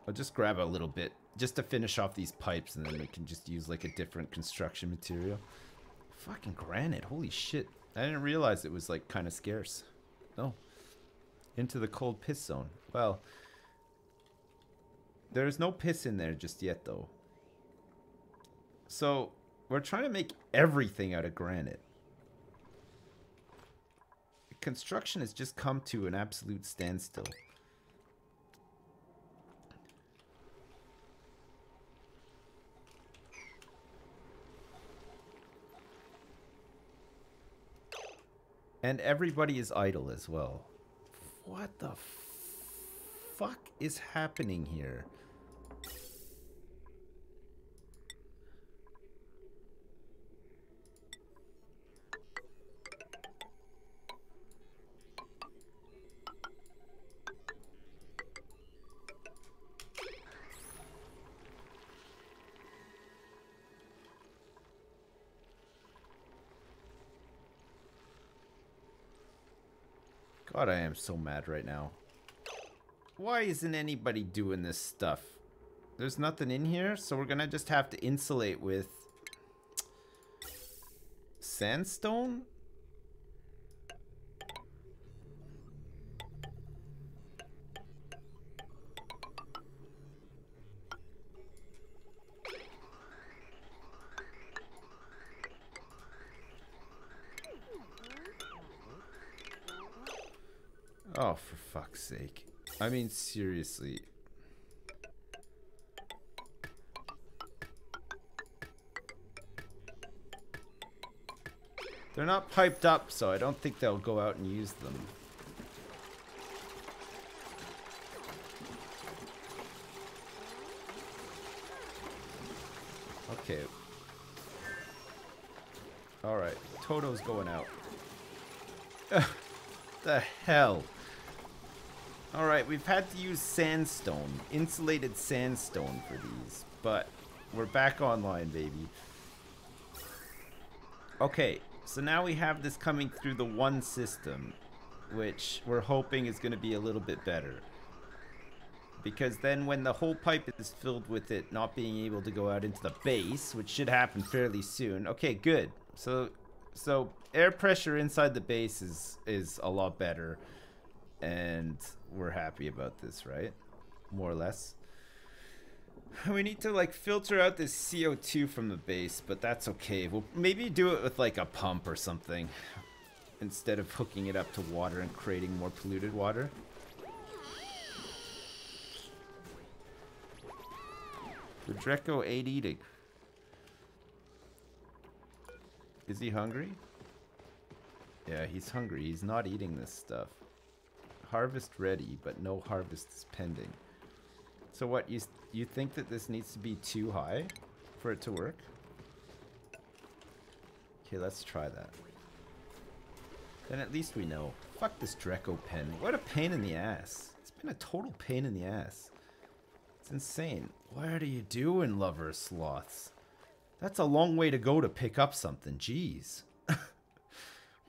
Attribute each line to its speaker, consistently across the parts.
Speaker 1: I'll just grab a little bit just to finish off these pipes, and then we can just use like a different construction material. Fucking granite, holy shit. I didn't realize it was like kind of scarce. Oh. Into the cold piss zone. Well, there's no piss in there just yet though. So, we're trying to make everything out of granite. Construction has just come to an absolute standstill. And everybody is idle as well. What the fuck is happening here? God, I am so mad right now. Why isn't anybody doing this stuff? There's nothing in here, so we're gonna just have to insulate with sandstone? Oh, for fuck's sake. I mean, seriously. They're not piped up, so I don't think they'll go out and use them. Okay. Alright, Toto's going out. The hell? Alright, we've had to use sandstone, insulated sandstone for these, but we're back online, baby. Okay, so now we have this coming through the one system, which we're hoping is going to be a little bit better. Because then when the whole pipe is filled with it not being able to go out into the base, which should happen fairly soon. Okay, good. So air pressure inside the base is a lot better. And we're happy about this, right? More or less. We need to like filter out this CO2 from the base, but that's okay. We'll maybe do it with like a pump or something instead of hooking it up to water and creating more polluted water. The Dreco ate eating. Is he hungry? Yeah, he's hungry. He's not eating this stuff. Harvest ready, but no harvests pending. So what, you think that this needs to be too high for it to work? Okay, let's try that. Then at least we know. Fuck this Dreco pen. What a pain in the ass. It's been a total pain in the ass. It's insane. What are you doing, lover sloths? That's a long way to go to pick up something. Jeez.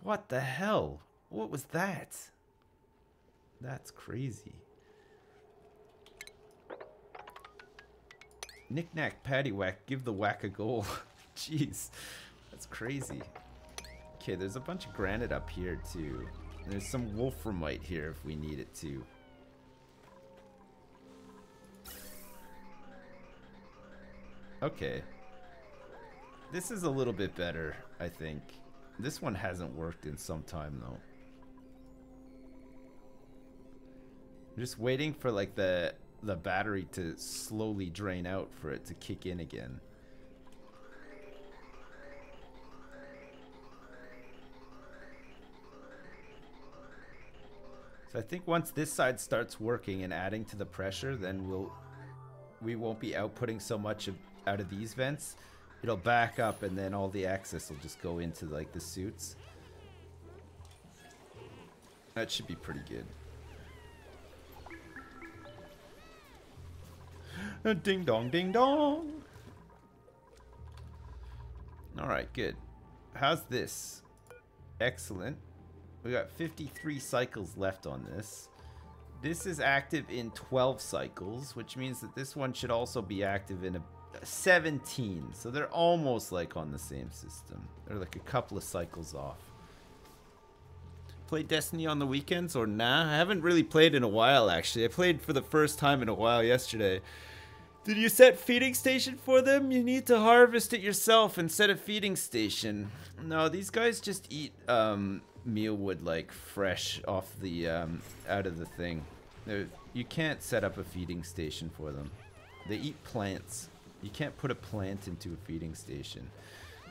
Speaker 1: What the hell? What was that? That's crazy. Knick-knack, paddywhack, give the whack a goal. Jeez. That's crazy. Okay, there's a bunch of granite up here, too. There's some wolframite here if we need it, too. Okay. This is a little bit better, I think. This one hasn't worked in some time, though. I'm just waiting for, like, the battery to slowly drain out for it to kick in again. So I think once this side starts working and adding to the pressure, then we won't be outputting so much out of these vents. It'll back up and then all the excess will just go into like the suits. That should be pretty good. Ding dong, ding dong. Alright, good. How's this? Excellent. We got 53 cycles left on this. This is active in 12 cycles, which means that this one should also be active in a 17. So they're almost like on the same system. They're like a couple of cycles off. Play Destiny on the weekends or nah? I haven't really played in a while, actually. I played for the first time in a while yesterday. Did you set feeding station for them? You need to harvest it yourself and set a feeding station. No, these guys just eat mealwood like fresh off the out of the thing. You can't set up a feeding station for them. They eat plants. You can't put a plant into a feeding station.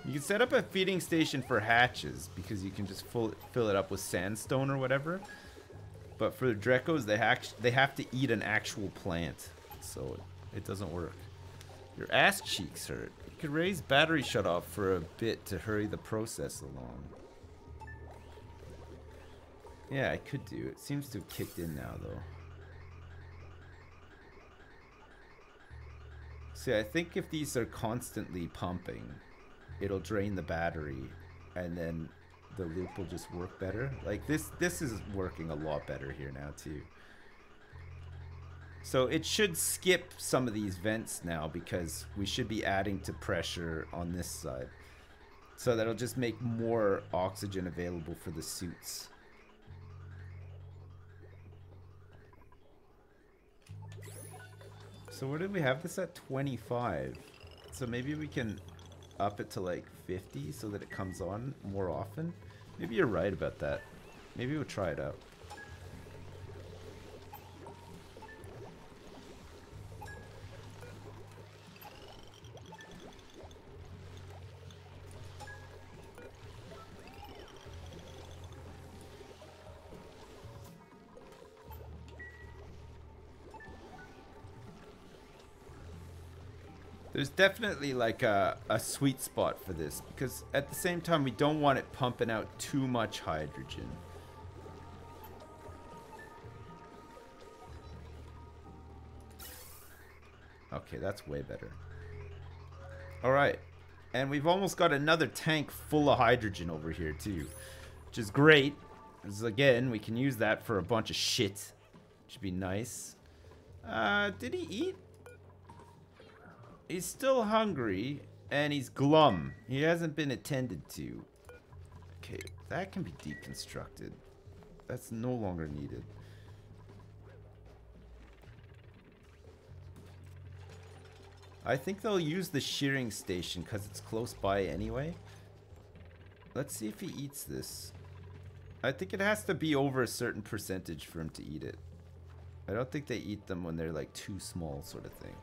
Speaker 1: You can set up a feeding station for hatches because you can just fill it up with sandstone or whatever. But for the Drekos, they have to eat an actual plant, so it doesn't work. Your ass cheeks hurt. You could raise battery shutoff for a bit to hurry the process along. Yeah, I could do. It seems to have kicked in now, though. See, I think if these are constantly pumping, it'll drain the battery, and then the loop will just work better. Like this is working a lot better here now too. So it should skip some of these vents now because we should be adding to pressure on this side. So that'll just make more oxygen available for the suits. So where did we have this at? 25. So maybe we can up it to like 50 so that it comes on more often. Maybe you're right about that. Maybe we'll try it out. There's definitely like a sweet spot for this because at the same time we don't want it pumping out too much hydrogen. Okay, that's way better. Alright, and we've almost got another tank full of hydrogen over here too, which is great. Because again, we can use that for a bunch of shit. Should be nice. Did he eat? He's still hungry, and he's glum. He hasn't been attended to. Okay, that can be deconstructed. That's no longer needed. I think they'll use the shearing station because it's close by anyway. Let's see if he eats this. I think it has to be over a certain percentage for him to eat it. I don't think they eat them when they're like too small, sort of thing.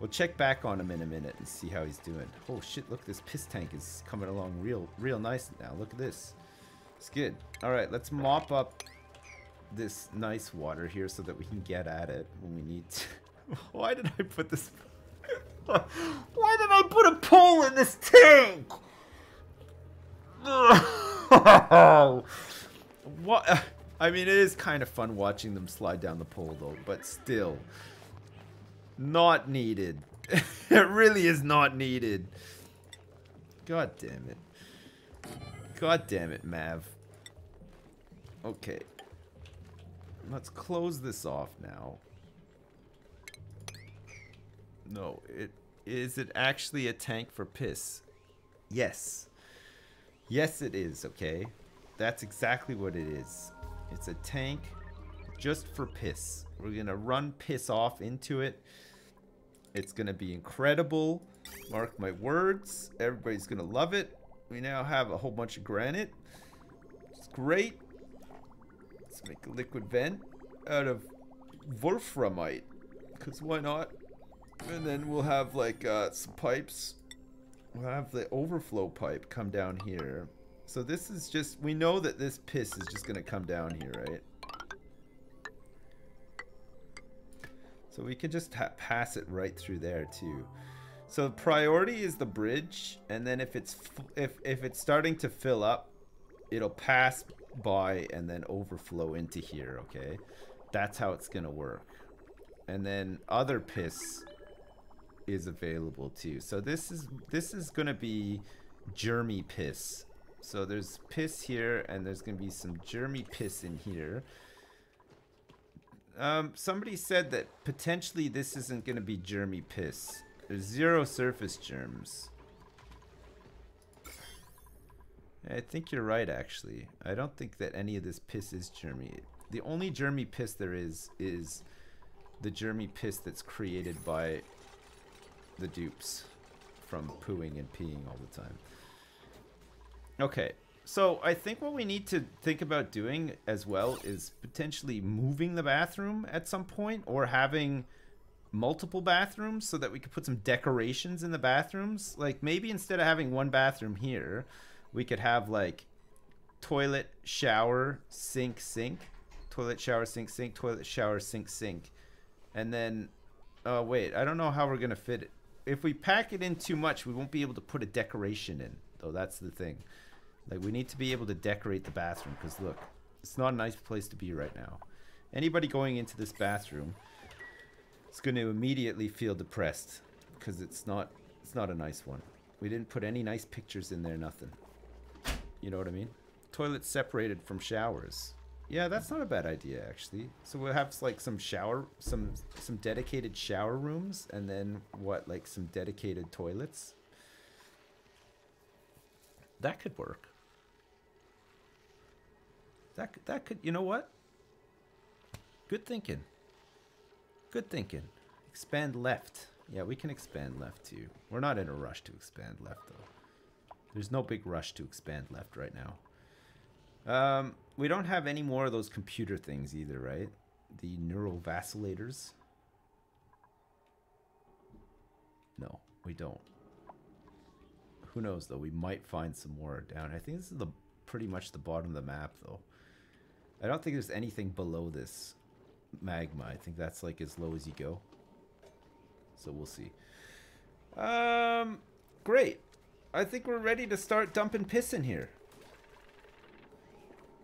Speaker 1: We'll check back on him in a minute and see how he's doing. Oh shit, look, this piss tank is coming along real nice now. Look at this. It's good. Alright, let's mop up this nice water here so that we can get at it when we need to. Why did I put this... Why did I put a pole in this tank? What? I mean, it is kind of fun watching them slide down the pole though, but still. Not needed. It really is not needed. God damn it. God damn it, Mav. Okay. Let's close this off now. No, is it actually a tank for piss? Yes. Yes, it is, okay? That's exactly what it is. It's a tank just for piss. We're gonna run piss off into it. It's gonna be incredible. Mark my words. Everybody's gonna love it. We now have a whole bunch of granite. It's great. Let's make a liquid vent out of wolframite. Because why not? And then we'll have like some pipes. We'll have the overflow pipe come down here. So this is just, we know that this piss is just gonna come down here, right? So we can just pass it right through there too. So priority is the bridge, and then if it's starting to fill up, it'll pass by and then overflow into here, okay? That's how it's gonna work. And then other piss is available too. So this is gonna be germy piss. So there's piss here, and there's gonna be some germy piss in here. Somebody said that potentially this isn't going to be germy piss. There's 0 surface germs. I think you're right, actually. I don't think that any of this piss is germy. The only germy piss there is the germy piss that's created by the dupes from pooing and peeing all the time. Okay, so I think what we need to think about doing as well is potentially moving the bathroom at some point, or having multiple bathrooms so that we could put some decorations in the bathrooms. Like maybe instead of having one bathroom here, we could have like toilet, shower, sink, sink, toilet, shower, sink, sink, toilet, shower, sink, sink. And then, oh wait, I don't know how we're gonna fit it. If we pack it in too much, we won't be able to put a decoration in, though. That's the thing. Like, we need to be able to decorate the bathroom, because look, it's not a nice place to be right now. Anybody going into this bathroom is going to immediately feel depressed, because it's not a nice one. We didn't put any nice pictures in there, nothing. You know what I mean? Toilets separated from showers. Yeah, that's not a bad idea, actually. So we'll have like some shower, some dedicated shower rooms, and then what, like some dedicated toilets. That could work. That could, you know what? Good thinking. Good thinking. Expand left. Yeah, we can expand left too. We're not in a rush to expand left though. There's no big rush to expand left right now. We don't have any more of those computer things either, right? The neural vacillators. No, we don't. Who knows though? We might find some more down. I think this is pretty much the bottom of the map though. I don't think there's anything below this magma. I think that's like as low as you go. So we'll see. Great. I think we're ready to start dumping piss in here.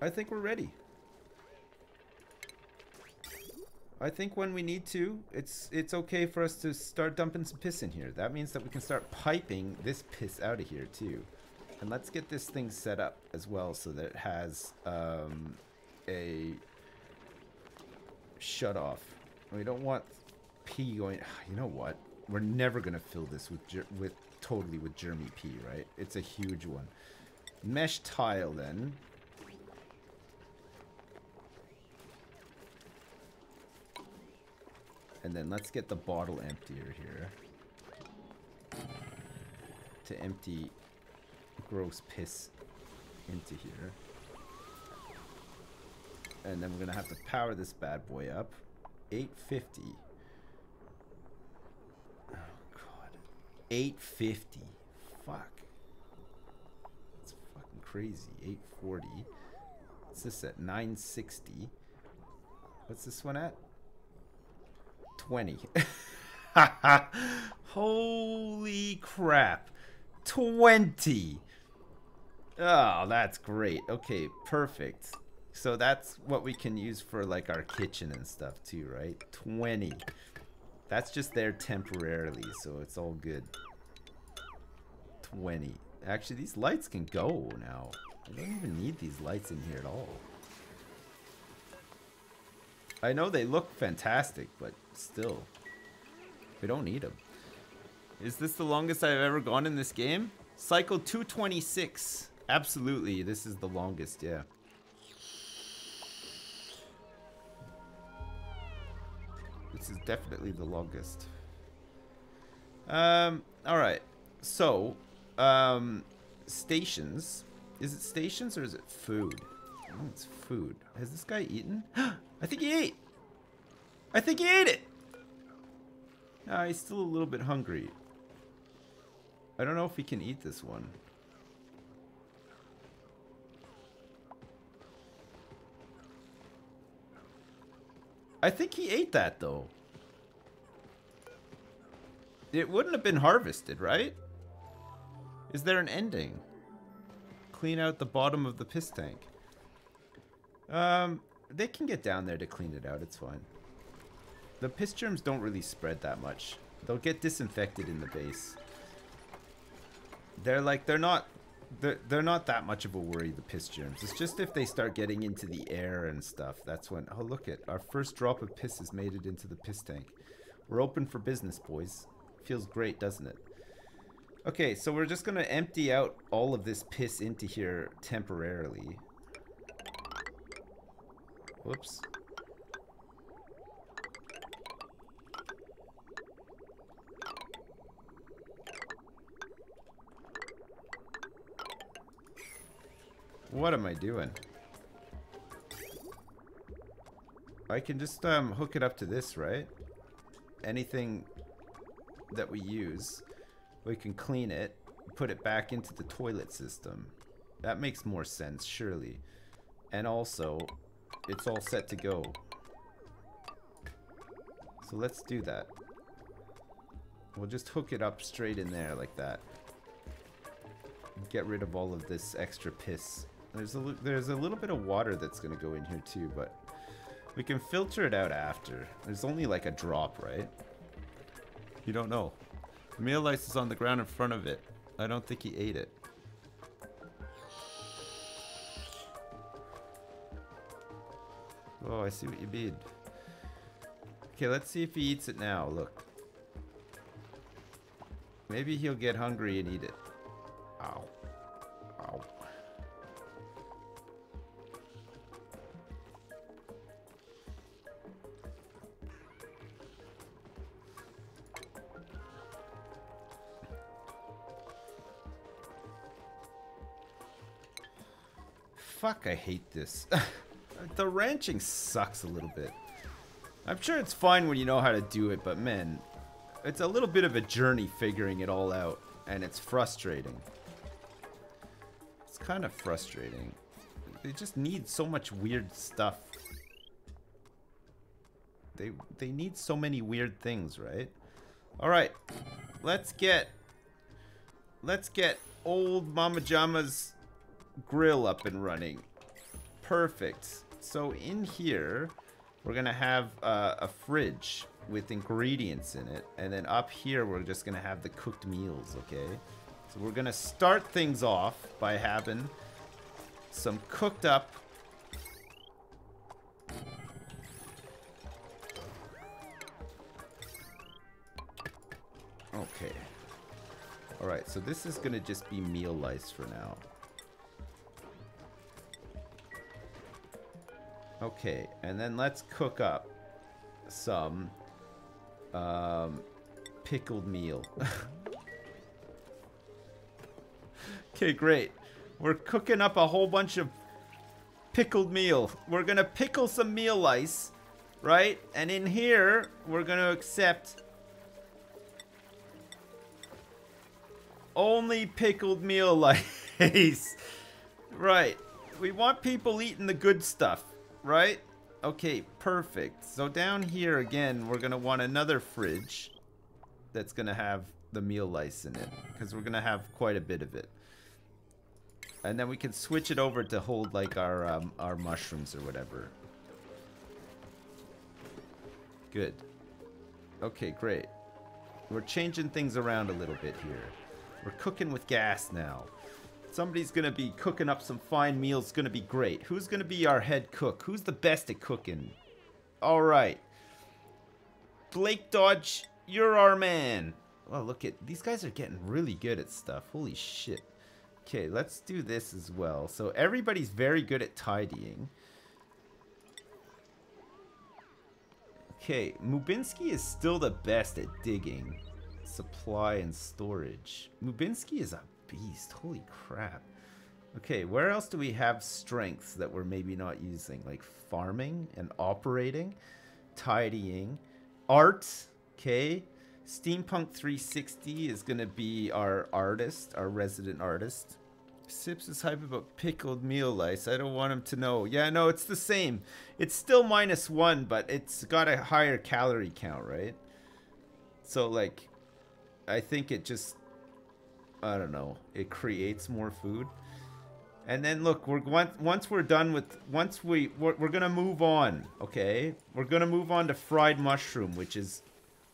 Speaker 1: I think we're ready. I think when we need to, it's okay for us to start dumping some piss in here. That means that we can start piping this piss out of here too. And let's get this thing set up as well so that it has a shut off. We don't want pee going. You know what? We're never gonna fill this totally with germy pee, right? It's a huge one. Mesh tile then. And then let's get the bottle emptier here to empty gross piss into here. And then we're gonna have to power this bad boy up. 850. Oh god. 850. Fuck. That's fucking crazy. 840. What's this at? 960. What's this one at? 20. Holy crap. 20. Oh, that's great. Okay, perfect. So that's what we can use for like our kitchen and stuff too, right? 20. That's just there temporarily, so it's all good. 20. Actually, these lights can go now. I don't even need these lights in here at all. I know they look fantastic, but still, we don't need them. Is this the longest I've ever gone in this game? Cycle 226. Absolutely, this is the longest, yeah. This is definitely the longest. Alright. So, stations. Is it stations or is it food? Oh, it's food. Has this guy eaten? I think he ate! I think he ate it! He's still a little bit hungry. I don't know if he can eat this one. I think he ate that, though. It wouldn't have been harvested, right? Is there an ending? Clean out the bottom of the piss tank. They can get down there to clean it out. It's fine. The piss germs don't really spread that much. They'll get disinfected in the base. They're not They're not that much of a worry, the piss germs. It's just if they start getting into the air and stuff, that's when... Oh, look it. Our first drop of piss has made it into the piss tank. We're open for business, boys. Feels great, doesn't it? Okay, so we're just going to empty out all of this piss into here temporarily. Whoops. What am I doing? I can just hook it up to this, right? Anything that we use, we can clean it, put it back into the toilet system. That makes more sense, surely. And also, it's all set to go. So let's do that. We'll just hook it up straight in there like that. Get rid of all of this extra piss. There's a little bit of water that's going to go in here too, but we can filter it out after. There's only like a drop, right? You don't know. The meal lice is on the ground in front of it. I don't think he ate it. Oh, I see what you mean. Okay, let's see if he eats it now. Look. Maybe he'll get hungry and eat it. Ow. Ow. Fuck, I hate this. The ranching sucks a little bit. I'm sure it's fine when you know how to do it, but man, it's a little bit of a journey figuring it all out, and it's frustrating. It's kind of frustrating. They just need so much weird stuff. They need so many weird things, right? All right, let's get old Mama Jama's grill up and running. Perfect. So in here, we're gonna have a fridge with ingredients in it, and then up here we're just gonna have the cooked meals. Okay, so we're gonna start things off by having some cooked up okay. All right, so this is gonna just be meal lice for now. Okay, and then let's cook up some pickled meal. Okay, great. We're cooking up a whole bunch of pickled meal. We're gonna pickle some meal lice, right? And in here, we're gonna accept only pickled meal lice. Right. We want people eating the good stuff. Right? Okay, perfect. So down here again, we're gonna want another fridge that's gonna have the meal lice in it, because we're gonna have quite a bit of it. And then we can switch it over to hold like our mushrooms or whatever. Good. Okay, great. We're changing things around a little bit here. We're cooking with gas now. Somebody's gonna be cooking up some fine meals. Gonna be great. Who's gonna be our head cook? Who's the best at cooking? All right, Blake Dodge, you're our man. Well, look at these guys are getting really good at stuff. Holy shit. Okay, let's do this as well. So everybody's very good at tidying. Okay, Mubinsky is still the best at digging, supply, and storage. Mubinsky is a beast. Holy crap. Okay, where else do we have strengths that we're maybe not using? Like farming and operating, tidying, art. Okay, Steampunk 360 is gonna be our artist, our resident artist. Sips is hype about pickled meal lice. I don't want him to know. Yeah, no, it's the same. It's still -1, but it's got a higher calorie count, right? So like, I think it just, I don't know, it creates more food. And then look, once we're done with, we're gonna move on. Okay, we're gonna move on to fried mushroom, which is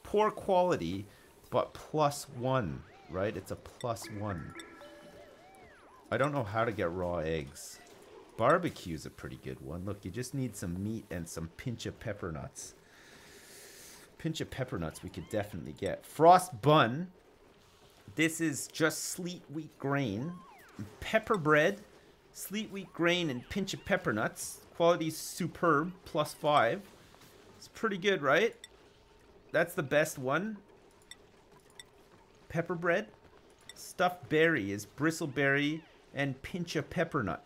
Speaker 1: poor quality but +1, right? It's a +1. I don't know how to get raw eggs. Barbecue's a pretty good one. Look, you just need some meat and some pinch of pepper nuts. Pinch of pepper nuts we could definitely get. Frost bun. This is just sleet wheat grain. Pepper bread. Sleet wheat grain and pinch of pepper nuts. Quality's superb. +5. It's pretty good, right? That's the best one. Pepper bread. Stuffed berry is bristleberry and pinch of pepper nut.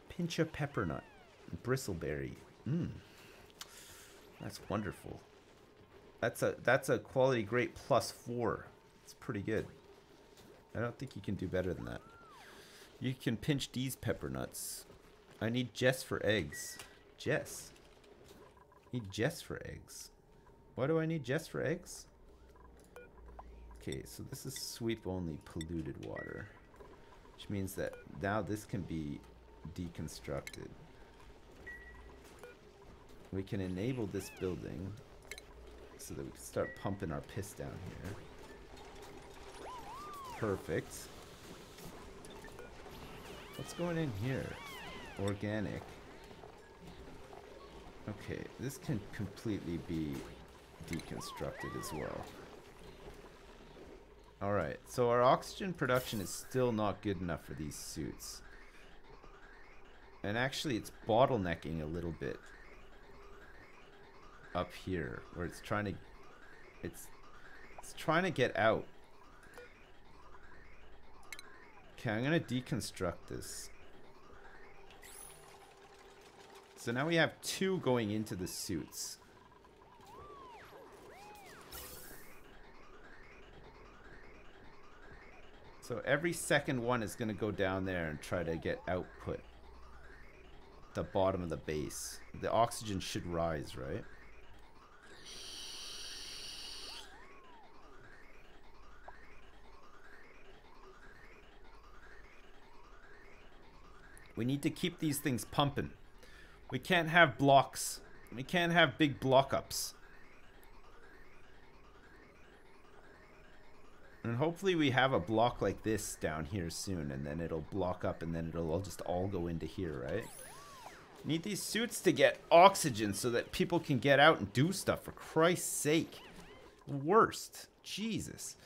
Speaker 1: Pinch of pepper nut. Bristleberry. That's wonderful. That's a quality grade +4. It's pretty good. I don't think you can do better than that. You can pinch these pepper nuts. I need Jess for eggs. Jess. Need Jess for eggs. Why do I need Jess for eggs? Okay, so this is sweep only polluted water. Which means that now this can be deconstructed. We can enable this building so that we can start pumping our piss down here. Perfect. What's going in here? Organic. Okay, this can completely be deconstructed as well. Alright, so our oxygen production is still not good enough for these suits. And actually it's bottlenecking a little bit up here where it's trying to get out. Okay, I'm gonna deconstruct this. So now we have 2 going into the suits. So every second one is going to go down there and try to get output. The bottom of the base. The oxygen should rise, right? We need to keep these things pumping. We can't have blocks. We can't have big block ups. And hopefully we have a block like this down here soon, and then it'll block up, and then it'll just all go into here, right? Need these suits to get oxygen so that people can get out and do stuff, for Christ's sake. Worst. Jesus.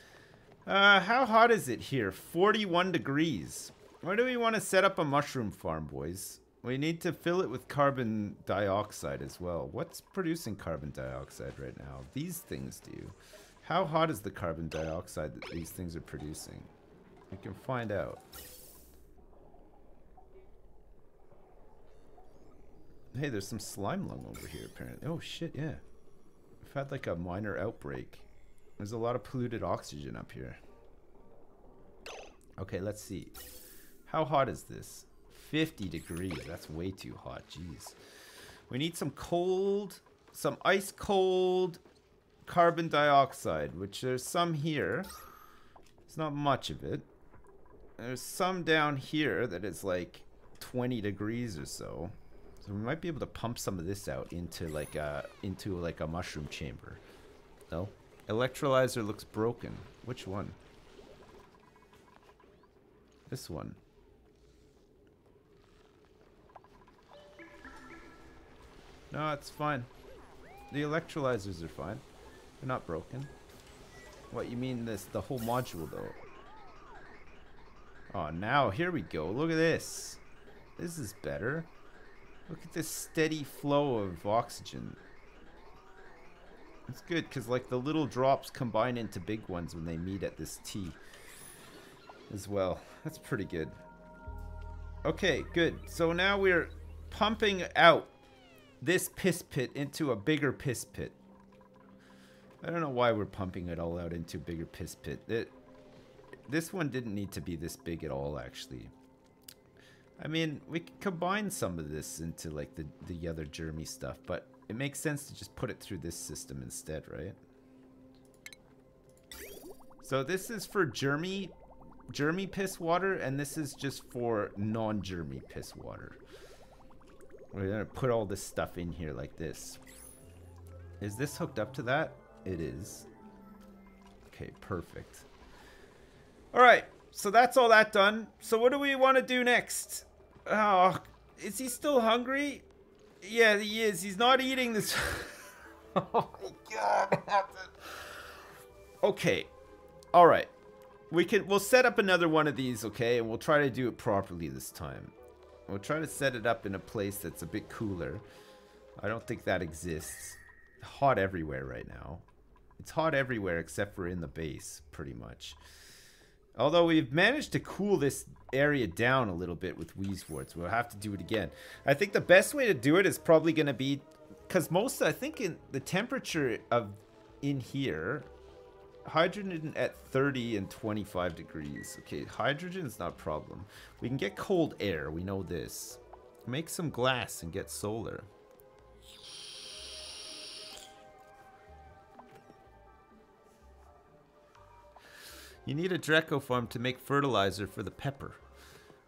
Speaker 1: How hot is it here? 41 degrees. Where do we want to set up a mushroom farm, boys? We need to fill it with carbon dioxide as well. What's producing carbon dioxide right now? These things do. How hot is the carbon dioxide that these things are producing? We can find out. Hey, there's some slime lung over here apparently. Oh shit, yeah. We've had like a minor outbreak. There's a lot of polluted oxygen up here. Okay, let's see. How hot is this? 50 degrees. That's way too hot. Jeez. We need some cold, some ice cold carbon dioxide, which there's some here. It's not much of it. There's some down here that is like 20 degrees or so. So we might be able to pump some of this out into like a mushroom chamber. No? Electrolyzer looks broken. Which one? This one. No, it's fine. The electrolyzers are fine. They're not broken. What, you mean the whole module though? Oh, now here we go. Look at this. This is better. Look at this steady flow of oxygen. It's good because like the little drops combine into big ones when they meet at this T as well. That's pretty good. Okay, good. So now we're pumping out this piss pit into a bigger piss pit. I don't know why we're pumping it all out into a bigger piss pit. This one didn't need to be this big at all, actually. I mean, we could combine some of this into like the other germy stuff, but it makes sense to just put it through this system instead, right? So this is for germy piss water, and this is just for non-germy piss water. We're gonna put all this stuff in here like this. Is this hooked up to that? It is. Okay, perfect. All right, So that's all that done. So what do we want to do next? Oh, is he still hungry? Yeah, he is. He's not eating this. Oh my god. Okay. All right. We'll set up another one of these, okay? And we'll try to do it properly this time. We'll try to set it up in a place that's a bit cooler. I don't think that exists. Hot everywhere right now. It's hot everywhere except for in the base, pretty much. Although we've managed to cool this area down a little bit with Wheezeworts. We'll have to do it again. I think the best way to do it is probably going to be... Because most, I think, in the temperature of in here... Hydrogen at 30 and 25 degrees. Okay, hydrogen is not a problem. We can get cold air. We know this. Make some glass and get solar. You need a Dreco farm to make fertilizer for the pepper.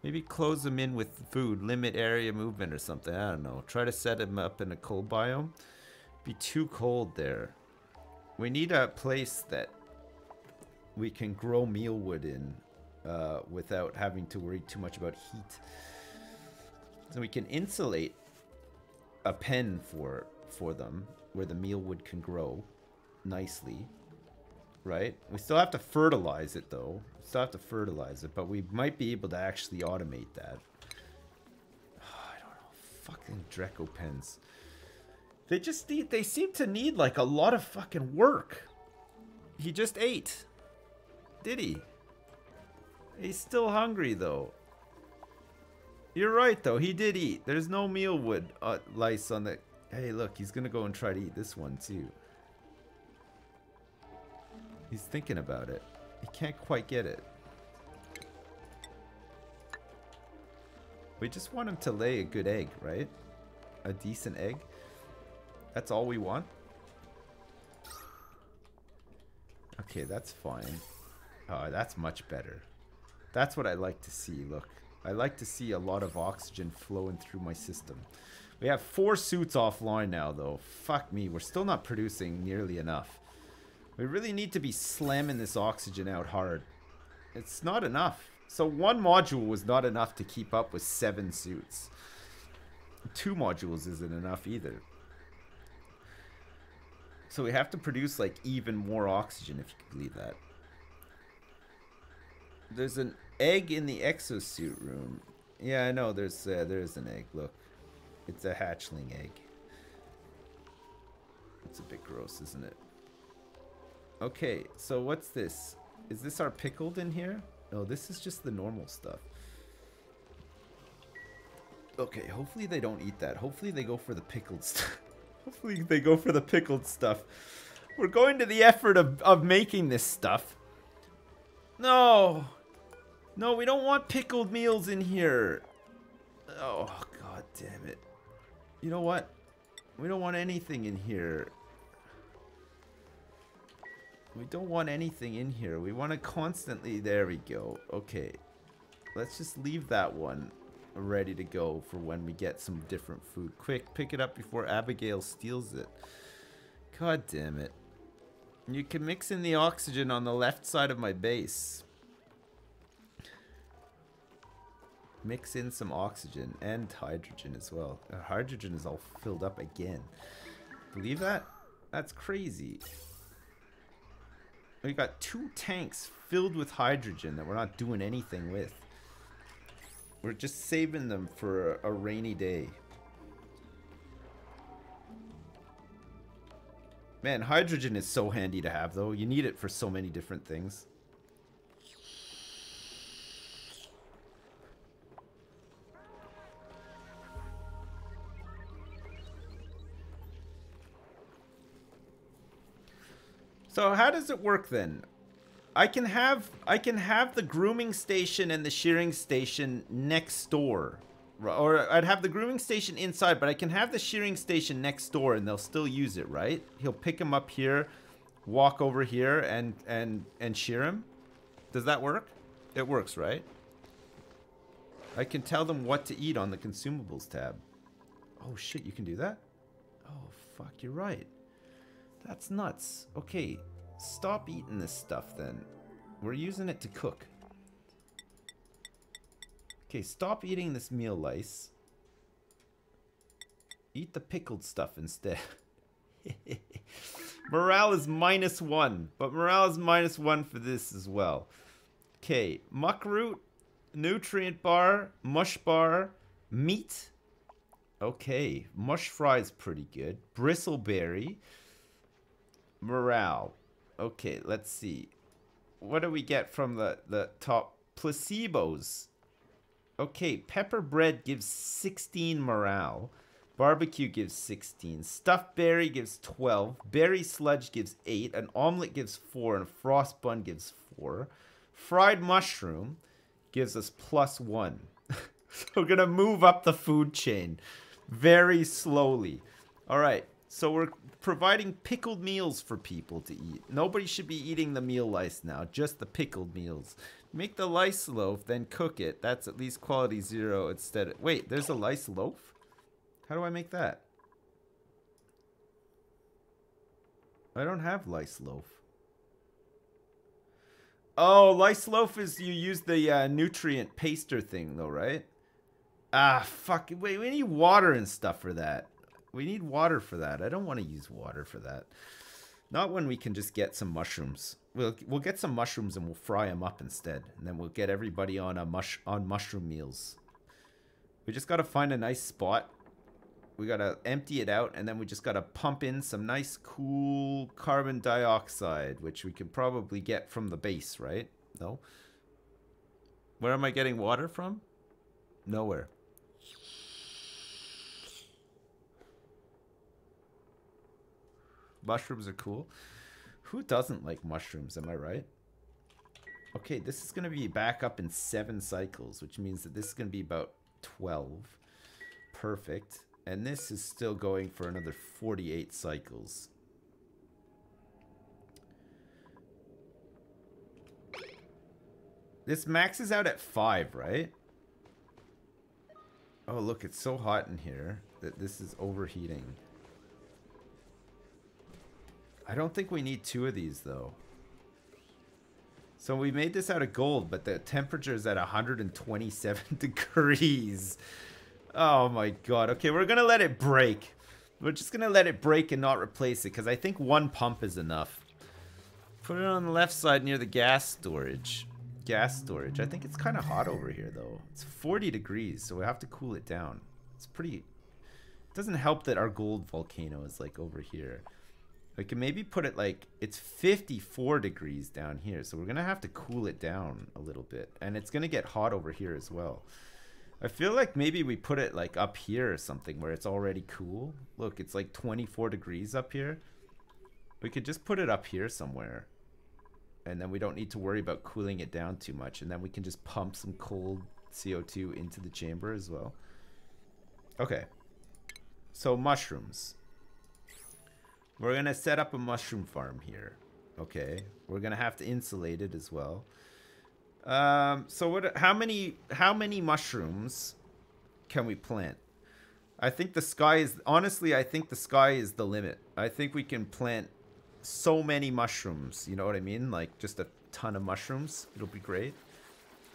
Speaker 1: Maybe close them in with food, limit area movement or something. I don't know. Try to set them up in a cold biome. Be too cold there. We need a place that we can grow mealwood in without having to worry too much about heat. So we can insulate a pen for them where the mealwood can grow nicely, right? We still have to fertilize it though. We still have to fertilize it, but we might be able to actually automate that. Oh, I don't know. Fucking Dreco pens. They seem to need like a lot of fucking work. He just ate. Did he? He's still hungry though. You're right though, he did eat. There's no mealwood lice on the... Hey look, he's gonna go and try to eat this one too. He's thinking about it. He can't quite get it. We just want him to lay a good egg, right? A decent egg. That's all we want. Okay, that's fine. Oh, that's much better. That's what I like to see, look. I like to see a lot of oxygen flowing through my system. We have 4 suits offline now, though. Fuck me, we're still not producing nearly enough. We really need to be slamming this oxygen out hard. It's not enough. So 1 module was not enough to keep up with 7 suits. 2 modules isn't enough either. So we have to produce, like, even more oxygen, if you can believe that. There's an egg in the exosuit room. Yeah, I know. There's an egg. Look, it's a hatchling egg. It's a bit gross, isn't it? Okay, so what's this? Is this our pickled in here? No, this is just the normal stuff. Okay, hopefully they don't eat that. Hopefully they go for the pickled stuff. Hopefully they go for the pickled stuff. We're going to the effort of making this stuff. No. No, we don't want pickled meals in here. Oh, god damn it. You know what? We don't want anything in here. We don't want anything in here. We want to constantly... There we go. Okay. Let's just leave that one ready to go for when we get some different food. Quick, pick it up before Abigail steals it. God damn it. You can mix in the oxygen on the left side of my base. Mix in some oxygen and hydrogen as well. Hydrogen is all filled up again. Believe that? That's crazy. We got 2 tanks filled with hydrogen that we're not doing anything with. We're just saving them for a rainy day. Man, hydrogen is so handy to have though. You need it for so many different things. So how does it work then? I can have the grooming station and the shearing station next door. Or I'd have the grooming station inside, but I can have the shearing station next door and they'll still use it, right? He'll pick him up here, walk over here and shear him. Does that work? It works, right? I can tell them what to eat on the consumables tab. Oh shit, you can do that? Oh fuck, you're right. That's nuts. Okay, stop eating this stuff then. We're using it to cook. Okay, stop eating this meal lice. Eat the pickled stuff instead. Morale is -1, but morale is -1 for this as well. Okay, muckroot, nutrient bar, mush bar, meat. Okay, mush fry is pretty good. Bristleberry, morale. Okay, let's see. What do we get from the top? Placebos. Okay, pepper bread gives 16 morale. Barbecue gives 16. Stuffed berry gives 12. Berry sludge gives 8. An omelet gives 4. And a frost bun gives 4. Fried mushroom gives us +1. So we're going to move up the food chain very slowly. All right. So we're providing pickled meals for people to eat. Nobody should be eating the meal lice now. Just the pickled meals. Make the lice loaf, then cook it. That's at least quality 0 instead of... Wait, there's a lice loaf? How do I make that? I don't have lice loaf. Oh, lice loaf is you use the nutrient paster thing though, right? Ah, fuck. Wait, we need water and stuff for that. We need water for that. I don't want to use water for that. Not when we can just get some mushrooms. We'll get some mushrooms and we'll fry them up instead. And then we'll get everybody on mushroom meals. We just got to find a nice spot. We got to empty it out, and then we just got to pump in some nice, cool carbon dioxide, which we can probably get from the base, right? No? Where am I getting water from? Nowhere. Mushrooms are cool. Who doesn't like mushrooms, am I right? Okay, this is going to be back up in 7 cycles, which means that this is going to be about 12. Perfect. And this is still going for another 48 cycles. This maxes out at 5, right? Oh, look, it's so hot in here that this is overheating. I don't think we need 2 of these, though. So we made this out of gold, but the temperature is at 127 degrees. Oh my god. Okay, we're gonna let it break. We're just gonna let it break and not replace it, because I think 1 pump is enough. Put it on the left side near the gas storage. Gas storage. I think it's kind of hot over here, though. It's 40 degrees, so we have to cool it down. It's pretty... It doesn't help that our gold volcano is, like, over here. We can maybe put it, like... It's 54 degrees down here, so we're gonna have to cool it down a little bit. And it's gonna get hot over here as well. I feel like maybe we put it like up here or something where it's already cool. Look, it's like 24 degrees up here. We could just put it up here somewhere. And then we don't need to worry about cooling it down too much. And then we can just pump some cold CO2 into the chamber as well. Okay. So mushrooms. We're going to set up a mushroom farm here. Okay. We're going to have to insulate it as well. So what? How many mushrooms can we plant? I think the sky is... Honestly, I think the sky is the limit. I think we can plant so many mushrooms. You know what I mean? Like, just a ton of mushrooms. It'll be great.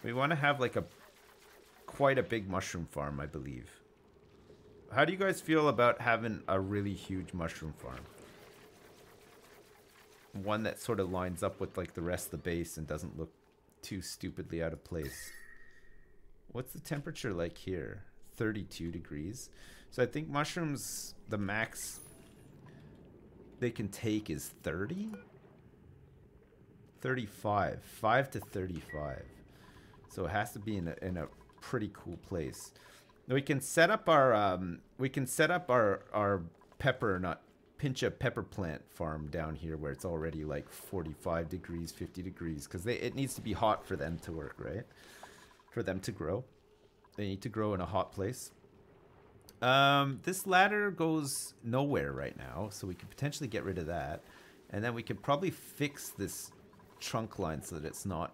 Speaker 1: We want to have, like, quite a big mushroom farm, I believe. How do you guys feel about having a really huge mushroom farm? One that sort of lines up with, like, the rest of the base and doesn't look too stupidly out of place. What's the temperature like here? 32 degrees. So I think mushrooms, the max they can take is 30? 35. 5 to 35. So it has to be in a pretty cool place. We can set up our pincha pepper plant farm down here where it's already like 45 degrees, 50 degrees, because it needs to be hot for them to work, right? For them to grow. They need to grow in a hot place. This ladder goes nowhere right now, so we could potentially get rid of that. And then we could probably fix this trunk line so that it's not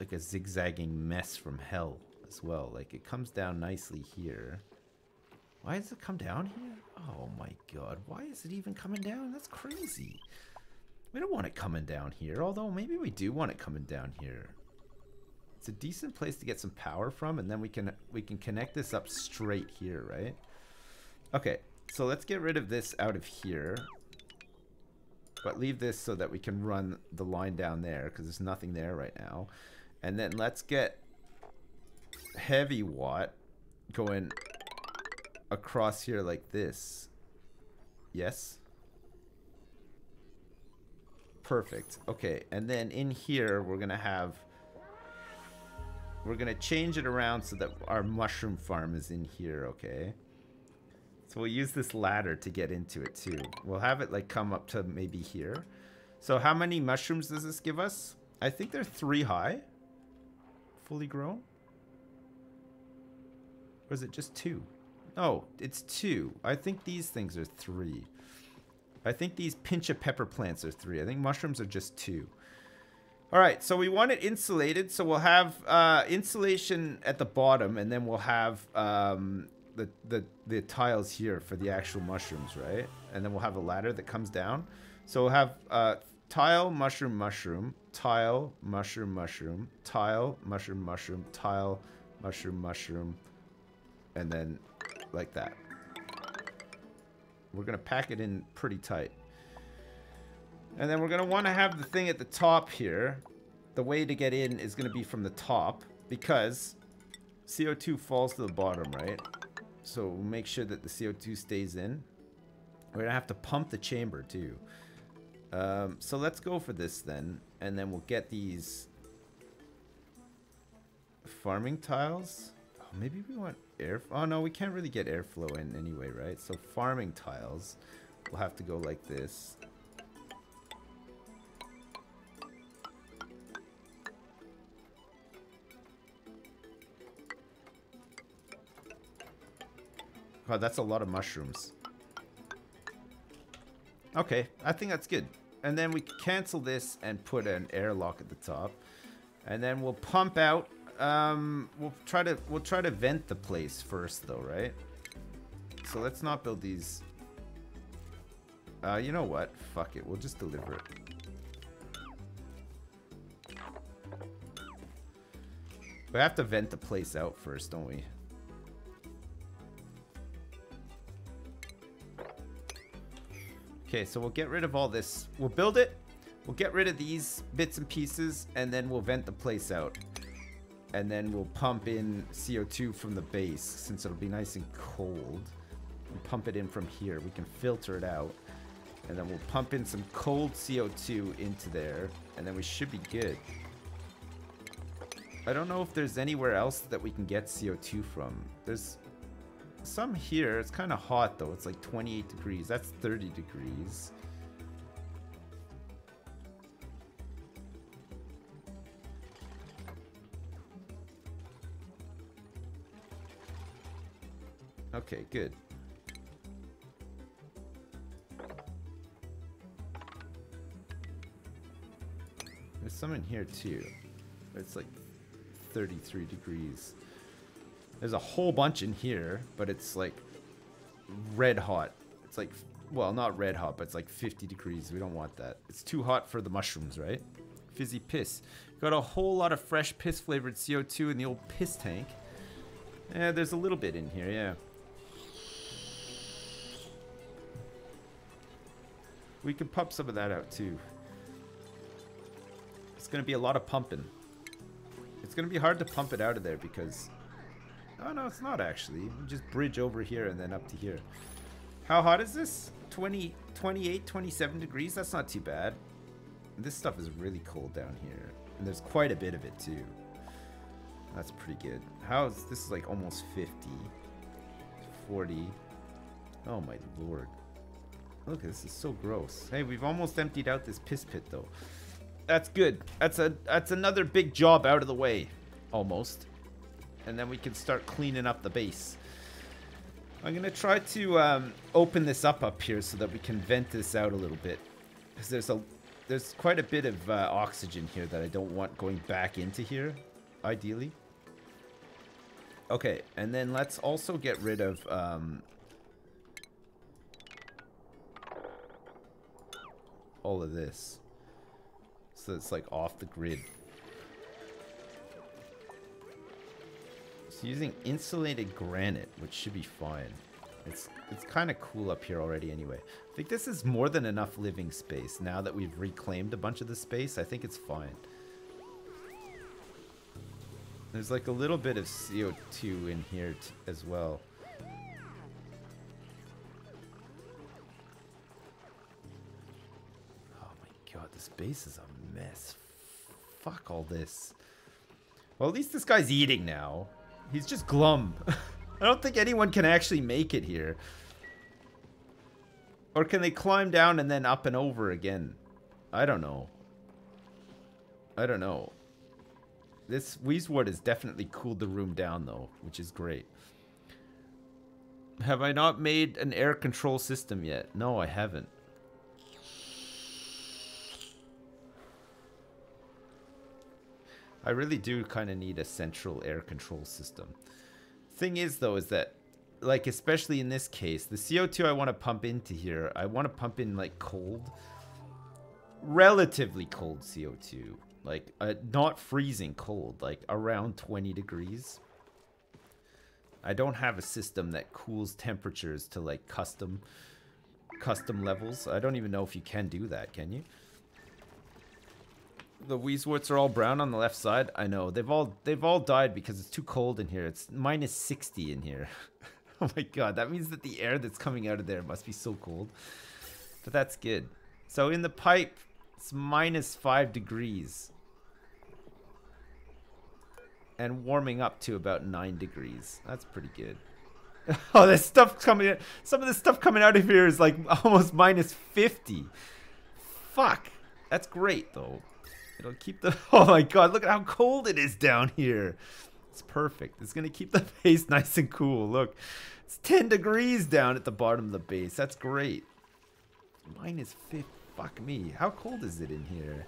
Speaker 1: like a zigzagging mess from hell as well. Like, it comes down nicely here. Why does it come down here? Oh my god, why is it even coming down? That's crazy. We don't want it coming down here, although maybe we do want it coming down here. It's a decent place to get some power from, and then we can connect this up straight here, right? Okay, so let's get rid of this out of here. But leave this so that we can run the line down there, because there's nothing there right now. And then let's get heavy watt going across here like this. Yes? Perfect. Okay, and then in here we're gonna change it around so that our mushroom farm is in here, okay? So we'll use this ladder to get into it too. We'll have it like come up to maybe here. So how many mushrooms does this give us? I think they're 3 high. Fully grown? Or is it just 2? Oh, it's 2. I think these things are 3. I think these pinch of pepper plants are 3. I think mushrooms are just 2. All right, so we want it insulated. So we'll have insulation at the bottom, and then we'll have the tiles here for the actual mushrooms, right? And then we'll have a ladder that comes down. So we'll have tile, mushroom, mushroom, tile, mushroom, mushroom, tile, mushroom, mushroom, tile, mushroom, mushroom, and then like that. We're gonna pack it in pretty tight. And then we're gonna wanna have the thing at the top here. The way to get in is gonna be from the top, because CO2 falls to the bottom, right? So we'll make sure that the CO2 stays in. We're gonna have to pump the chamber too. So let's go for this then, and then we'll get these farming tiles. Oh, maybe we want air. Oh no, we can't really get airflow in anyway, right? So farming tiles will have to go like this. God, that's a lot of mushrooms. Okay, I think that's good. And then we cancel this and put an airlock at the top. And then we'll pump out. We'll try to vent the place first though, right? So let's not build these. You know what? Fuck it. We'll just deliver it. We have to vent the place out first, don't we? Okay, so we'll get rid of all this. We'll build it. We'll get rid of these bits and pieces, and then we'll vent the place out. And then we'll pump in CO2 from the base, since it'll be nice and cold. We'll pump it in from here. We can filter it out. And then we'll pump in some cold CO2 into there, and then we should be good. I don't know if there's anywhere else that we can get CO2 from. There's some here. It's kind of hot though. It's like 28 degrees. That's 30 degrees. Okay, good. There's some in here too. It's like 33 degrees. There's a whole bunch in here, but it's like red hot. It's like, well, not red hot, but it's like 50 degrees. We don't want that. It's too hot for the mushrooms, right? Fizzy piss. Got a whole lot of fresh piss flavored CO2 in the old piss tank. Yeah, there's a little bit in here, yeah. We can pump some of that out too. It's gonna be a lot of pumping. It's gonna be hard to pump it out of there because... Oh no, it's not actually. You just bridge over here and then up to here. How hot is this? 20, 28, 27 degrees? That's not too bad. This stuff is really cold down here. And there's quite a bit of it too. That's pretty good. This is like almost 50. 40. Oh my lord. Look, this is so gross. Hey, we've almost emptied out this piss pit though. That's good. That's another big job out of the way. Almost. And then we can start cleaning up the base. I'm gonna try to open this up here so that we can vent this out a little bit, because there's quite a bit of oxygen here that I don't want going back into here, ideally. Okay, and then let's also get rid of all of this, so it's like off the grid. So using insulated granite, which should be fine. It's kind of cool up here already anyway. I think this is more than enough living space. Now that we've reclaimed a bunch of the space, I think it's fine. There's like a little bit of CO2 in here as well. Oh my god, this base is a mess. Fuck all this. Well, at least this guy's eating now. He's just glum. I don't think anyone can actually make it here. Or can they climb down and then up and over again? I don't know. I don't know. This Weezwood has definitely cooled the room down, though, which is great. Have I not made an air control system yet? No, I haven't. I really do kind of need a central air control system. Thing is, though, is that, like, especially in this case, the CO2 I want to pump into here, I want to pump in, like, cold, relatively cold CO2. Like, not freezing cold, like around 20 degrees. I don't have a system that cools temperatures to, like, custom levels. I don't even know if you can do that, can you? The Weezworts are all brown on the left side. I know. They've all died because it's too cold in here. It's minus 60 in here. Oh my god, that means that the air that's coming out of there must be so cold. But that's good. So in the pipe, it's minus 5 degrees. And warming up to about 9 degrees. That's pretty good. Oh, this stuff coming in. Some of the stuff coming out of here is like almost minus 50. Fuck. That's great though. It'll keep the... Oh my god, look at how cold it is down here. It's perfect. It's going to keep the base nice and cool. Look, it's 10 degrees down at the bottom of the base. That's great. Minus 50. Fuck me. How cold is it in here?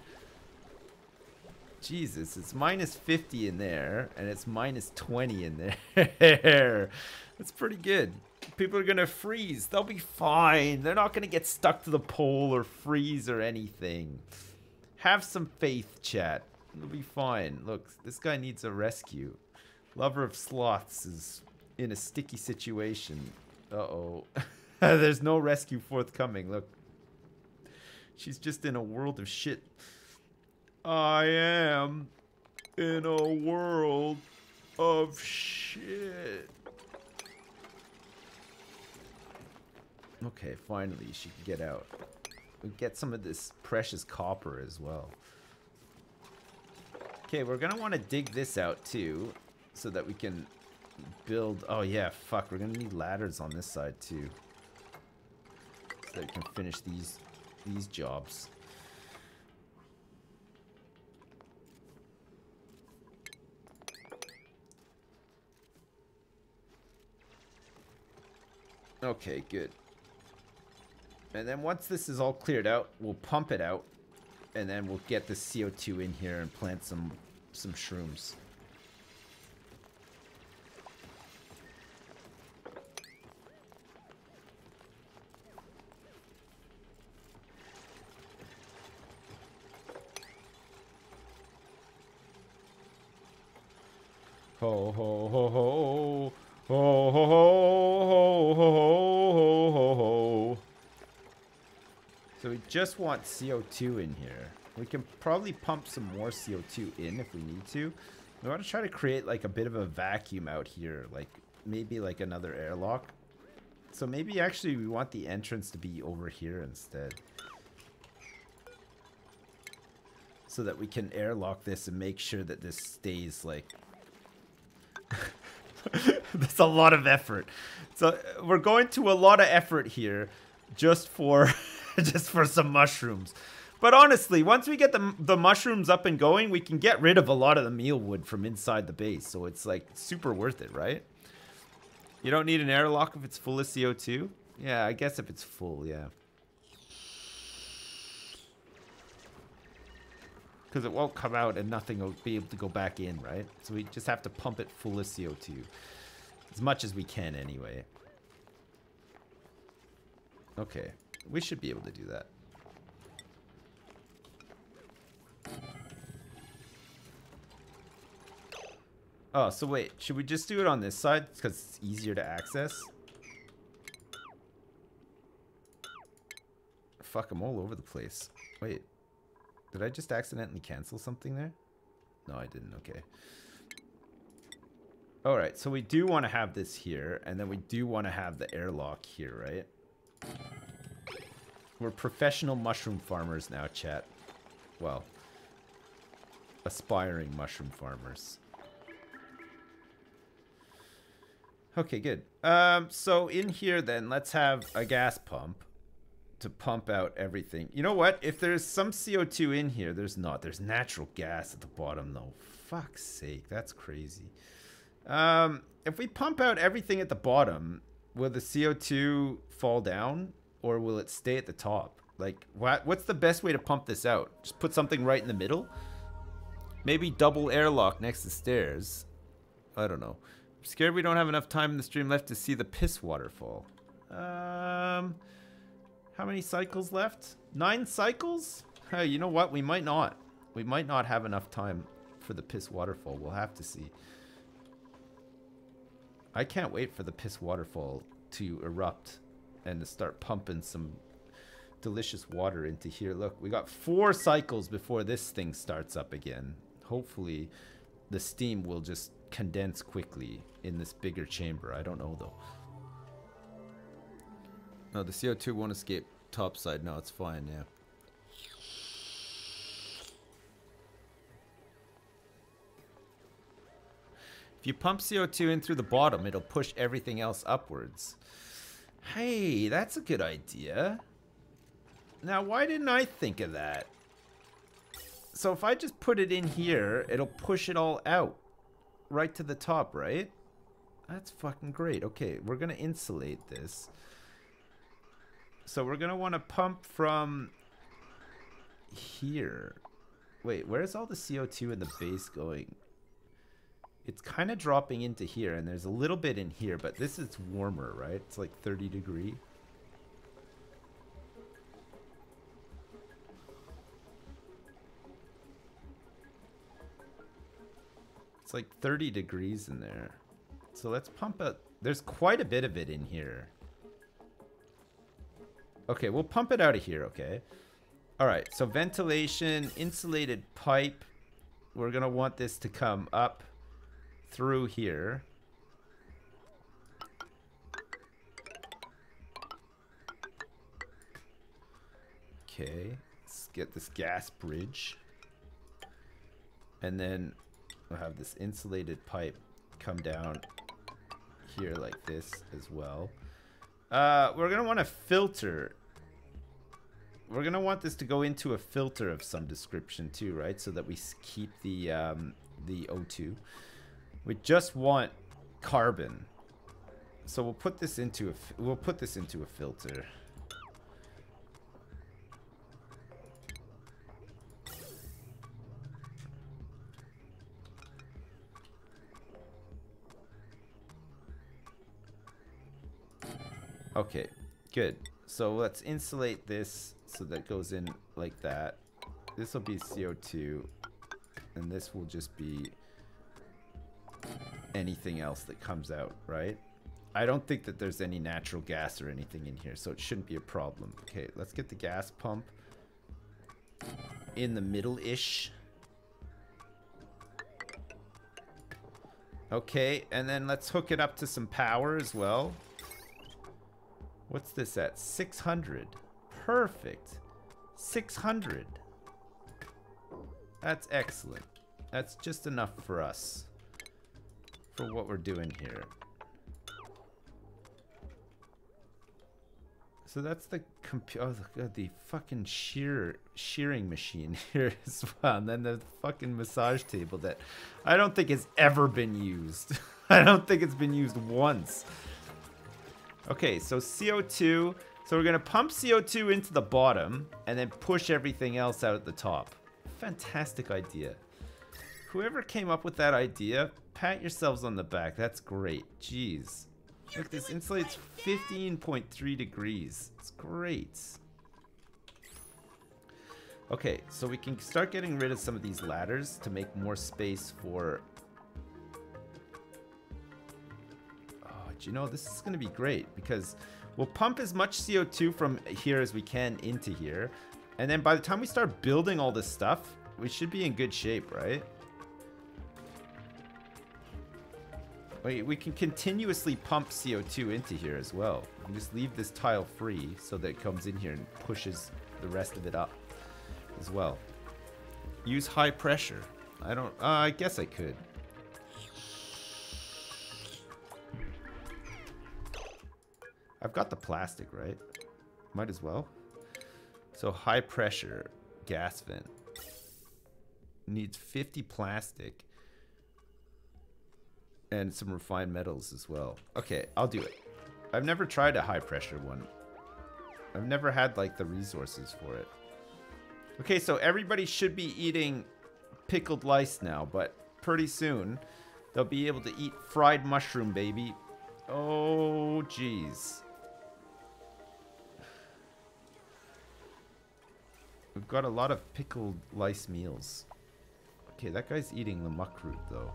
Speaker 1: Jesus, it's minus 50 in there, and it's minus 20 in there. That's pretty good. People are going to freeze. They'll be fine. They're not going to get stuck to the pole or freeze or anything. Have some faith, chat. It'll be fine. Look, this guy needs a rescue. Lover of sloths is in a sticky situation. Uh-oh. There's no rescue forthcoming. Look. She's just in a world of shit. I am in a world of shit. Okay, finally she can get out. We get some of this precious copper as well. Okay, we're gonna want to dig this out too, so that we can build. Oh yeah, fuck, we're gonna need ladders on this side too, so that we can finish these jobs. Okay, good. And then once this is all cleared out, we'll pump it out, and then we'll get the CO2 in here and plant some shrooms. Ho ho ho ho ho ho ho ho ho ho ho ho. So we just want CO2 in here. We can probably pump some more CO2 in if we need to. We want to try to create like a bit of a vacuum out here, like maybe like another airlock. So maybe actually we want the entrance to be over here instead, so that we can airlock this and make sure that this stays like... That's a lot of effort. So we're going to a lot of effort here just for just for some mushrooms. But honestly, once we get the mushrooms up and going, we can get rid of a lot of the mealwood from inside the base. So it's like super worth it, right? You don't need an airlock if it's full of CO2? Yeah, I guess if it's full, yeah. Because it won't come out and nothing will be able to go back in, right? So we just have to pump it full of CO2. As much as we can, anyway. Okay. We should be able to do that. Oh, so wait, should we just do it on this side because it's easier to access? Fuck, I'm all over the place. Wait, did I just accidentally cancel something there? No, I didn't. Okay. All right, so we do want to have this here, and then we do want to have the airlock here, right? We're professional mushroom farmers now, chat. Well, aspiring mushroom farmers. Okay, good. So in here then, let's have a gas pump to pump out everything. You know what? If there's some CO2 in here, there's not. There's natural gas at the bottom though. Fuck's sake, that's crazy. If we pump out everything at the bottom, will the CO2 fall down or will it stay at the top? Like, what's the best way to pump this out? Just put something right in the middle? Maybe double airlock next to stairs. I don't know. I'm scared we don't have enough time in the stream left to see the piss waterfall. How many cycles left? 9 cycles? Hey, you know what? We might not. We might not have enough time for the piss waterfall. We'll have to see. I can't wait for the piss waterfall to erupt and to start pumping some delicious water into here. Look, we got 4 cycles before this thing starts up again. Hopefully the steam will just condense quickly in this bigger chamber. I don't know though. No, the CO2 won't escape topside. No, it's fine, yeah. If you pump CO2 in through the bottom, it'll push everything else upwards. Hey, that's a good idea. Now, why didn't I think of that? So if I just put it in here, it'll push it all out. Right to the top, right? That's fucking great. Okay, we're going to insulate this. So we're going to want to pump from here. Wait, where's all the CO2 in the base going? It's kind of dropping into here, and there's a little bit in here, but this is warmer, right? It's like 30 degree. It's like 30 degrees in there. So let's pump out. There's quite a bit of it in here. Okay, we'll pump it out of here, okay? All right, so ventilation, insulated pipe. We're going to want this to come up through here. Okay, let's get this gas bridge. And then we'll have this insulated pipe come down here like this as well. We're going to want a filter. We're going to want this to go into a filter of some description too, right? So that we keep the O2. We just want carbon. So we'll put this into a filter. Okay, good. So let's insulate this so that goes in like that. This will be CO2, and this will just be anything else that comes out, right? I don't think that there's any natural gas or anything in here, so it shouldn't be a problem. Okay, let's get the gas pump in the middle-ish. Okay, and then let's hook it up to some power as well. What's this at? 600. Perfect. 600. That's excellent. That's just enough for us. For what we're doing here. So that's the the fucking shearing machine here as well. And then the fucking massage table that I don't think has ever been used. I don't think it's been used once. Okay, so CO2. So we're going to pump CO2 into the bottom and then push everything else out at the top. Fantastic idea. Whoever came up with that idea, pat yourselves on the back. That's great. Jeez. Look, this insulates 15.3 degrees. It's great. Okay, so we can start getting rid of some of these ladders to make more space for You know, this is going to be great because we'll pump as much CO2 from here as we can into here. And then by the time we start building all this stuff, we should be in good shape, right? We can continuously pump CO2 into here as well. We can just leave this tile free so that it comes in here and pushes the rest of it up as well. Use high pressure. I guess I could. I've got the plastic, right? Might as well. So high pressure gas vent. Needs 50 plastic. And some refined metals as well. Okay, I'll do it. I've never tried a high pressure one. I've never had like the resources for it. Okay, so everybody should be eating pickled lice now, but pretty soon they'll be able to eat fried mushroom, baby. Oh, jeez. We've got a lot of pickled lice meals. Okay, that guy's eating the muckroot though,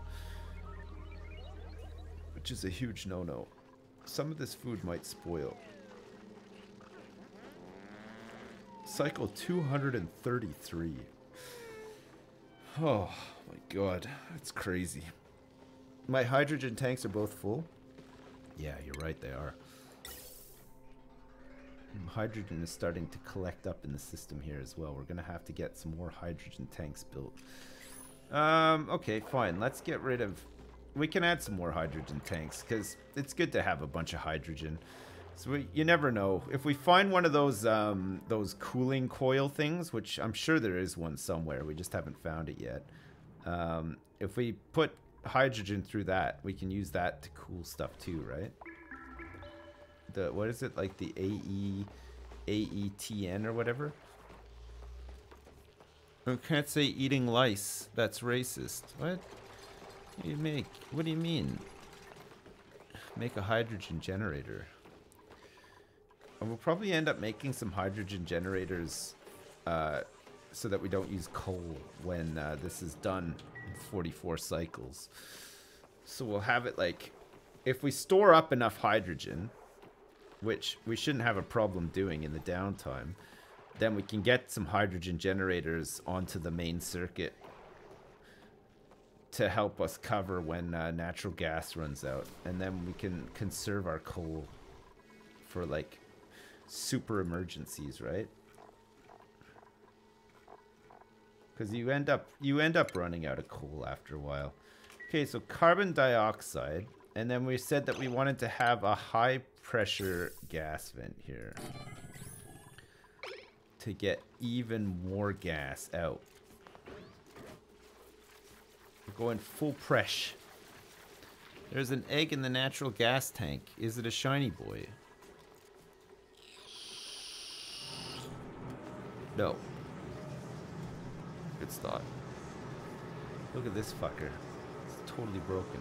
Speaker 1: which is a huge no-no. Some of this food might spoil. Cycle 233. Oh my god, that's crazy. My hydrogen tanks are both full. Yeah, you're right, they are. Hydrogen is starting to collect up in the system here as well. We're gonna have to get some more hydrogen tanks built. Okay, fine. Let's get rid of... We can add some more hydrogen tanks because it's good to have a bunch of hydrogen. So you never know. If we find one of those cooling coil things, which I'm sure there is one somewhere, we just haven't found it yet. If we put hydrogen through that, we can use that to cool stuff too, right? What is it, like the AETN or whatever? I can't say eating lice. That's racist. What? What do you make? What do you mean? Make a hydrogen generator. And we'll probably end up making some hydrogen generators so that we don't use coal when this is done in 44 cycles. So we'll have it like, if we store up enough hydrogen, which we shouldn't have a problem doing in the downtime, then we can get some hydrogen generators onto the main circuit to help us cover when natural gas runs out. And then we can conserve our coal for like super emergencies, right? Because you end up running out of coal after a while. Okay, so carbon dioxide. And then we said that we wanted to have a high pressure gas vent here to get even more gas out. We're going full press. There's an egg in the natural gas tank. Is it a shiny boy? No. Good thought. Look at this fucker. It's totally broken.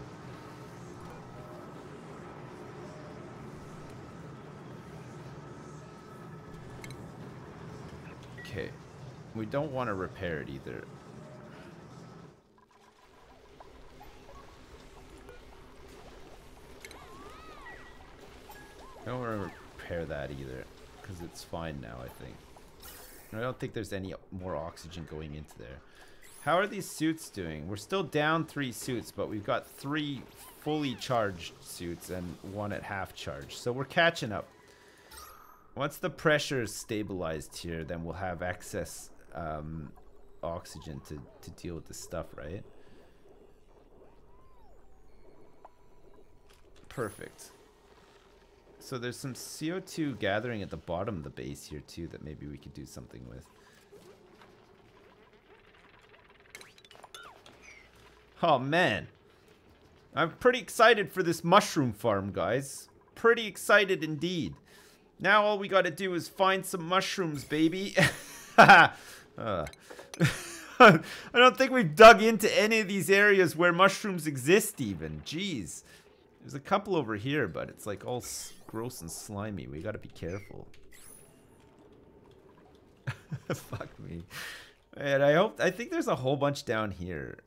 Speaker 1: Okay, we don't want to repair it either. I don't want to repair that either, because it's fine now, I think. I don't think there's any more oxygen going into there. How are these suits doing? We're still down 3 suits, but we've got 3 fully charged suits and 1 at half charge. So we're catching up. Once the pressure is stabilized here, then we'll have excess oxygen to deal with this stuff, right? Perfect. So there's some CO2 gathering at the bottom of the base here too that maybe we could do something with. Oh man. I'm pretty excited for this mushroom farm, guys. Pretty excited indeed. Now all we got to do is find some mushrooms, baby. I don't think we've dug into any of these areas where mushrooms exist even. Jeez. There's a couple over here, but it's like all gross and slimy. We got to be careful. Fuck me. And I think there's a whole bunch down here.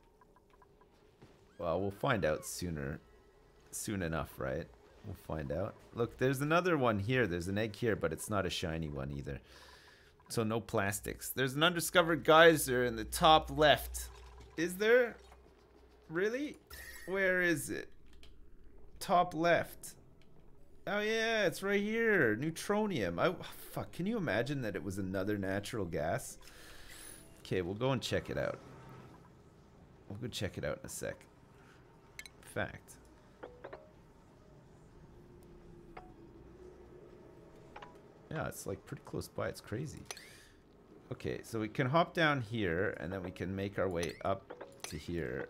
Speaker 1: Well, we'll find out soon enough, right? We'll find out. Look, there's another one here. There's an egg here, but it's not a shiny one either. So no plastics. There's an undiscovered geyser in the top left. Is there? Really? Where is it? Top left. Oh yeah, it's right here. Neutronium. Oh, fuck, can you imagine that it was another natural gas? Okay, we'll go and check it out. We'll go check it out in a sec. Fact. Yeah, it's like pretty close by. It's crazy. Okay, so we can hop down here and then we can make our way up to here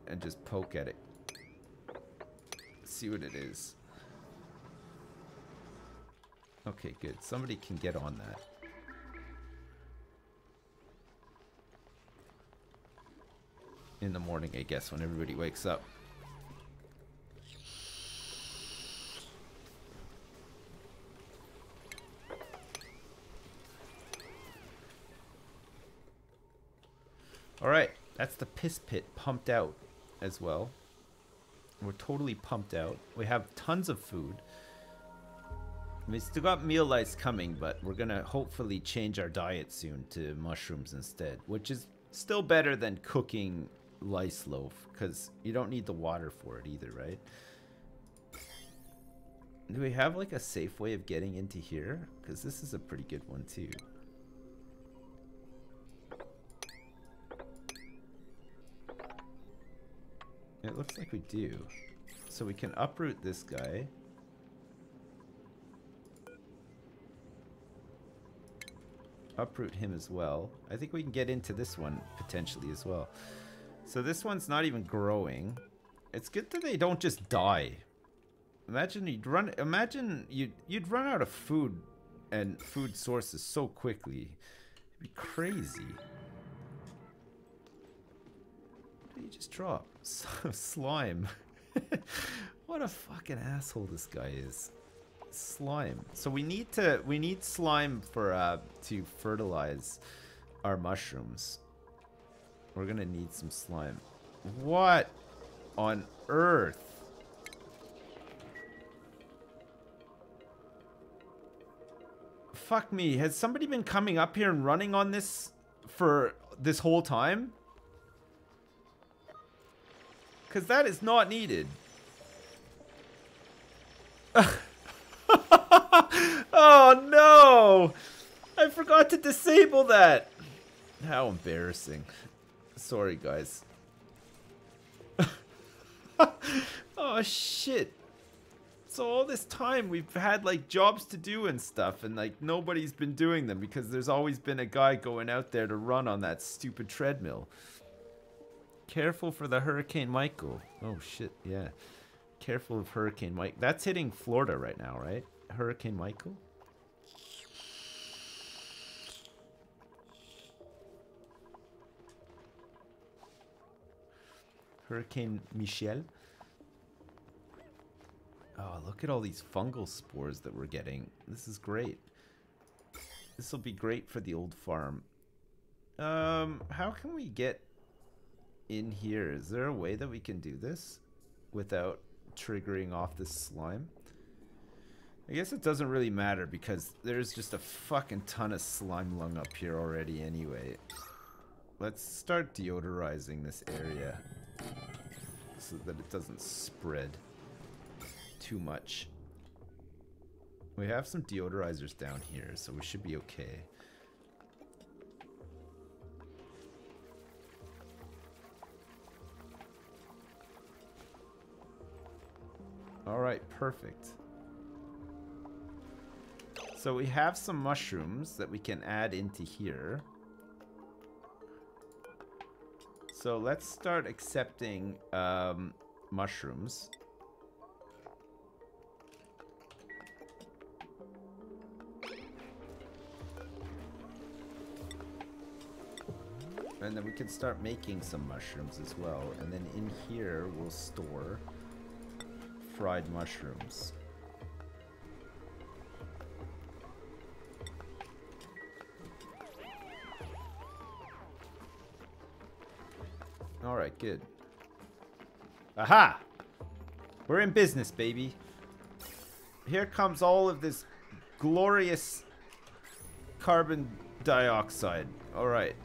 Speaker 1: and just poke at it. See what it is. Okay, good. Somebody can get on that. In the morning, I guess, when everybody wakes up. Alright, that's the piss pit pumped out as well. We're totally pumped out. We have tons of food. We still got meal lice coming, but we're gonna hopefully change our diet soon to mushrooms instead, which is still better than cooking lice loaf, because you don't need the water for it either, right? Do we have like a safe way of getting into here? Because this is a pretty good one too. It looks like we do. So we can uproot this guy. Uproot him as well. I think we can get into this one potentially as well. So this one's not even growing. It's good that they don't just die. Imagine you'd run run out of food and food sources so quickly. It'd be crazy. What did he just drop? Slime. What a fucking asshole this guy is. Slime. So we need slime for to fertilize our mushrooms. We're gonna need some slime. What on earth? Fuck me. Has somebody been coming up here and running on this for this whole time? Because that is not needed. Oh no! I forgot to disable that. How embarrassing. Sorry, guys. Oh shit. So all this time we've had like jobs to do and stuff, and like nobody's been doing them because there's always been a guy going out there to run on that stupid treadmill. Careful for the Hurricane Michael. Oh shit, yeah. Careful of Hurricane Mike. That's hitting Florida right now, right? Hurricane Michael? Hurricane Michelle? Oh, look at all these fungal spores that we're getting. This is great. This will be great for the old farm. How can we get in here? Is there a way that we can do this without triggering off this slime? I guess it doesn't really matter because there's just a fucking ton of slime lung up here already anyway. Let's start deodorizing this area so that it doesn't spread too much. We have some deodorizers down here, so we should be okay. Alright, perfect. So we have some mushrooms that we can add into here. So let's start accepting mushrooms. And then we can start making some mushrooms as well. And then in here we'll store fried mushrooms. Alright, good. Aha! We're in business, baby. Here comes all of this glorious carbon dioxide. All right.